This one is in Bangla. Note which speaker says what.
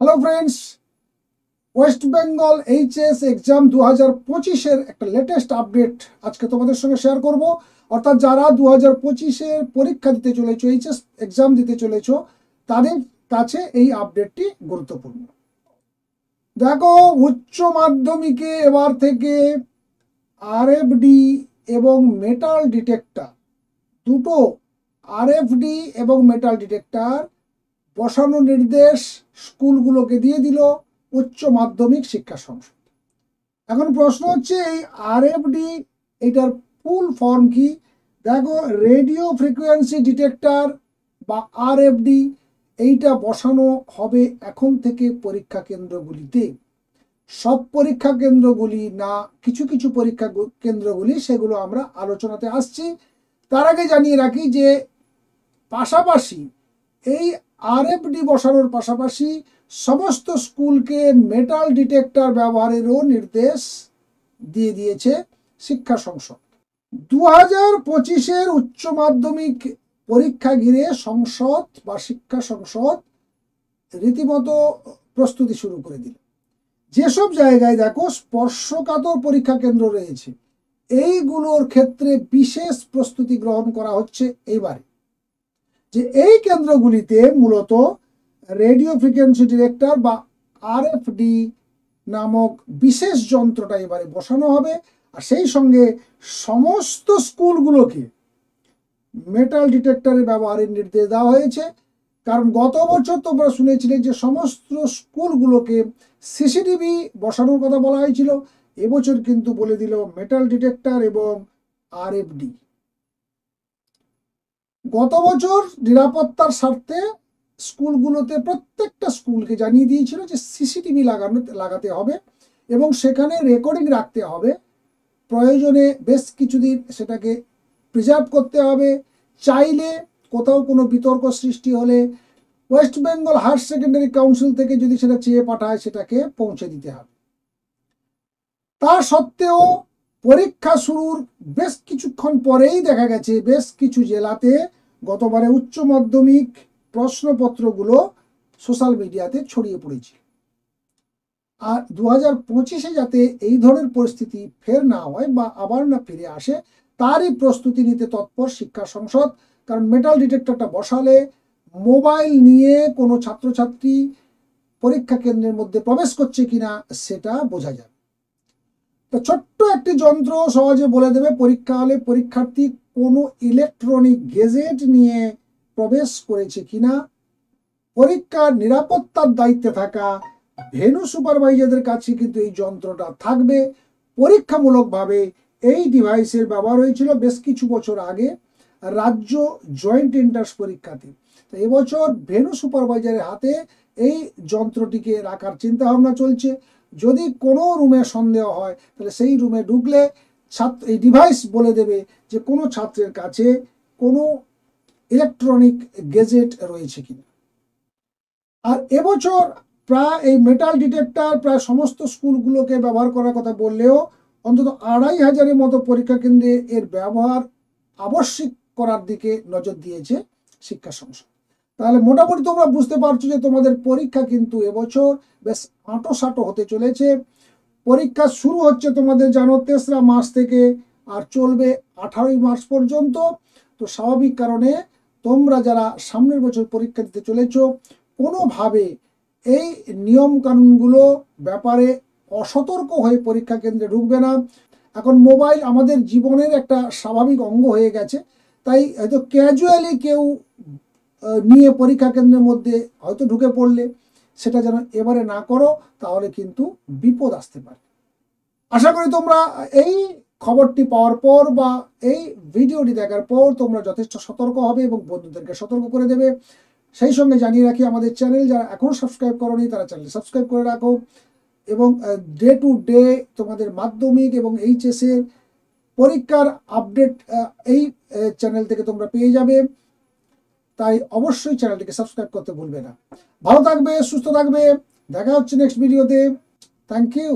Speaker 1: Hello friends, West Bengal HS exam 2025-এর একটা লেটেস্ট আপডেট আজকে তোমাদের সঙ্গে শেয়ার করব। অর্থাৎ যারা 2025-এর পরীক্ষা দিতে চলেছো, এইচএস এক্সাম দিতে চলেছো, তাদের কাছে এই আপডেটটি গুরুত্বপূর্ণ। দেখো, উচ্চ মাধ্যমিকে এবার থেকে আরএফডি এবং মেটাল ডিটেক্টর, দুটো আরএফডি এবং মেটাল ডিটেক্টর বসানোর নির্দেশ স্কুলগুলোকে দিয়ে দিল উচ্চ মাধ্যমিক শিক্ষা সংসদ। এখন প্রশ্ন হচ্ছে, এই আরএফডি এটার ফুল ফর্ম কি? দেখো, রেডিও ফ্রিকোয়েন্সি ডিটেক্টর বা আরএফডি এইটা বসানো হবে এখন থেকে পরীক্ষা কেন্দ্রগুলিতে। সব পরীক্ষা কেন্দ্রগুলি না, কিছু কিছু পরীক্ষা কেন্দ্রগুলি, সেগুলো আমরা আলোচনাতে আসছি। তার আগে জানিয়ে রাখি যে পাশাপাশি এই আরএফডি বসানোর পাশাপাশি সমস্ত স্কুলকে মেটাল ডিটেক্টর ব্যবহারেরও নির্দেশ দিয়ে দিয়েছে শিক্ষা সংসদ। 2025-এর উচ্চ মাধ্যমিক পরীক্ষা ঘিরে সংসদ বা শিক্ষা সংসদ রীতিমতো প্রস্তুতি শুরু করে দিল। যেসব জায়গায় দেখো স্পর্শকাতর পরীক্ষা কেন্দ্র রয়েছে, এইগুলোর ক্ষেত্রে বিশেষ প্রস্তুতি গ্রহণ করা হচ্ছে এবারে। যে এই কেন্দ্রগুলিতে মূলত রেডিও ফ্রিকোয়েন্সি ডিটেক্টর বা আরএফডি নামক বিশেষ যন্ত্রটা এবারে বসানো হবে। আর সেই সঙ্গে সমস্ত স্কুলগুলোকে মেটাল ডিটেক্টরের ব্যবহারের নির্দেশ দেওয়া হয়েছে। কারণ গত বছর তোমরা শুনেছিলে যে সমস্ত স্কুলগুলোকে সিসিটিভি বসানোর কথা বলা হয়েছিল, এবছর কিন্তু বলে দিল মেটাল ডিটেক্টর এবং আরএফডি। গত বছর নিরাপত্তার স্বার্থে স্কুলগুলোতে প্রত্যেকটা স্কুলকে জানিয়ে দিয়েছিল যে সিসিটিভি লাগাতে হবে এবং সেখানে রেকর্ডিং রাখতে হবে। প্রয়োজনে বেশ কিছুদিন সেটাকে প্রিজার্ভ করতে হবে। চাইলে কোথাও কোনো বিতর্ক সৃষ্টি হলে West Bengal higher secondary council থেকে যদি সেটা চেয়ে পাঠায়, সেটাকে পৌঁছে দিতে হবে। তা সত্ত্বেও পরীক্ষা শুরুর বেশ কিছুক্ষণ পরেই দেখা গেছে বেশ কিছু জেলাতে গতবারে উচ্চ মাধ্যমিক প্রশ্নপত্রগুলো সোশ্যাল মিডিয়াতে ছড়িয়ে পড়েছে। আর 2025-এ যাতে এই ধরনের পরিস্থিতি ফের না হয় বা আবার না ফিরে আসে, তারই প্রস্তুতি নিতে তৎপর শিক্ষা সংসদ। কারণ মেটাল ডিটেক্টরটা বসালে মোবাইল নিয়ে কোনো ছাত্রছাত্রী পরীক্ষা কেন্দ্রের মধ্যে প্রবেশ করছে কিনা সেটা বোঝা যাবে। তো ছোট্ট একটি যন্ত্র সহজে বলে দেবে পরীক্ষা হলে পরীক্ষার্থী কোনো ইলেকট্রনিক গেজেট নিয়ে প্রবেশ করেছে কিনা। পরীক্ষার নিরাপত্তার দায়িত্বে থাকা ভেন্যু সুপারভাইজারদের কাছে কিন্তু এই যন্ত্রটা থাকবে। পরীক্ষামূলকভাবে এই ডিভাইসের ব্যবহার হয়েছিল বেশ কিছু বছর আগে রাজ্য জয়েন্ট এন্ট্রান্স পরীক্ষাতে। তো এবছর ভেন্যু সুপারভাইজারের হাতে এই যন্ত্রটিকে রাখার চিন্তা ভাবনা চলছে। যদি কোনো রুমে সন্দেহ হয়, তাহলে সেই রুমে ঢুকলে এই ডিভাইস বলে দেবে যে কোনো ছাত্রের কাছে কোনো ইলেকট্রনিক গেজেট রয়েছে কিনা। আর এবছর প্রায় এই মেটাল ডিটেক্টর প্রায় সমস্ত স্কুলগুলোকে ব্যবহার করার কথা বললেও অন্তত 2500-এর মতো পরীক্ষা কেন্দ্রে এর ব্যবহার আবশ্যিক করার দিকে নজর দিয়েছে শিক্ষা সংসদ। তাহলে মোটামুটি তোমরা বুঝতে পারছো যে তোমাদের পরীক্ষা কিন্তু এবছর বেশ আঁটোসাঁটো হতে চলেছে। পরীক্ষা শুরু হচ্ছে তোমাদের জানো 3রা মার্চ থেকে, আর চলবে 18ই মার্চ পর্যন্ত। তো স্বাভাবিক কারণে তোমরা যারা সামনের বছর পরীক্ষা দিতে চলেছ, কোনোভাবে এই নিয়ম কানুনগুলো ব্যাপারে অসতর্ক হয়ে পরীক্ষা কেন্দ্রে ঢুকবে না। এখন মোবাইল আমাদের জীবনের একটা স্বাভাবিক অঙ্গ হয়ে গেছে, তাই হয়তো ক্যাজুয়ালি কেউ নিয়ে পরীক্ষা কেন্দ্রের মধ্যে হয়তো ঢুকে পড়লে সেটা যেন এবারে না করো, তাহলে কিন্তু বিপদ আসতে পারে। আশা করি তোমরা এই খবরটি পাওয়ার পর বা এই ভিডিওটি দেখার পর তোমরা যথেষ্ট সতর্ক হবে এবং বন্ধুদেরকে সতর্ক করে দেবে। সেই সঙ্গে জানিয়ে রাখি, আমাদের চ্যানেল যারা এখনও সাবস্ক্রাইব করোনি তারা চ্যানেল সাবস্ক্রাইব করে রাখো এবং ডে টু ডে তোমাদের মাধ্যমিক এবং এইচএসের পরীক্ষার আপডেট এই চ্যানেল থেকে তোমরা পেয়ে যাবে। তাই অবশ্যই চ্যানেলটিকে সাবস্ক্রাইব করতে ভুলবে না। ভালো থাকবে, সুস্থ থাকবে, দেখা হচ্ছে নেক্সট ভিডিওতে। Thank you.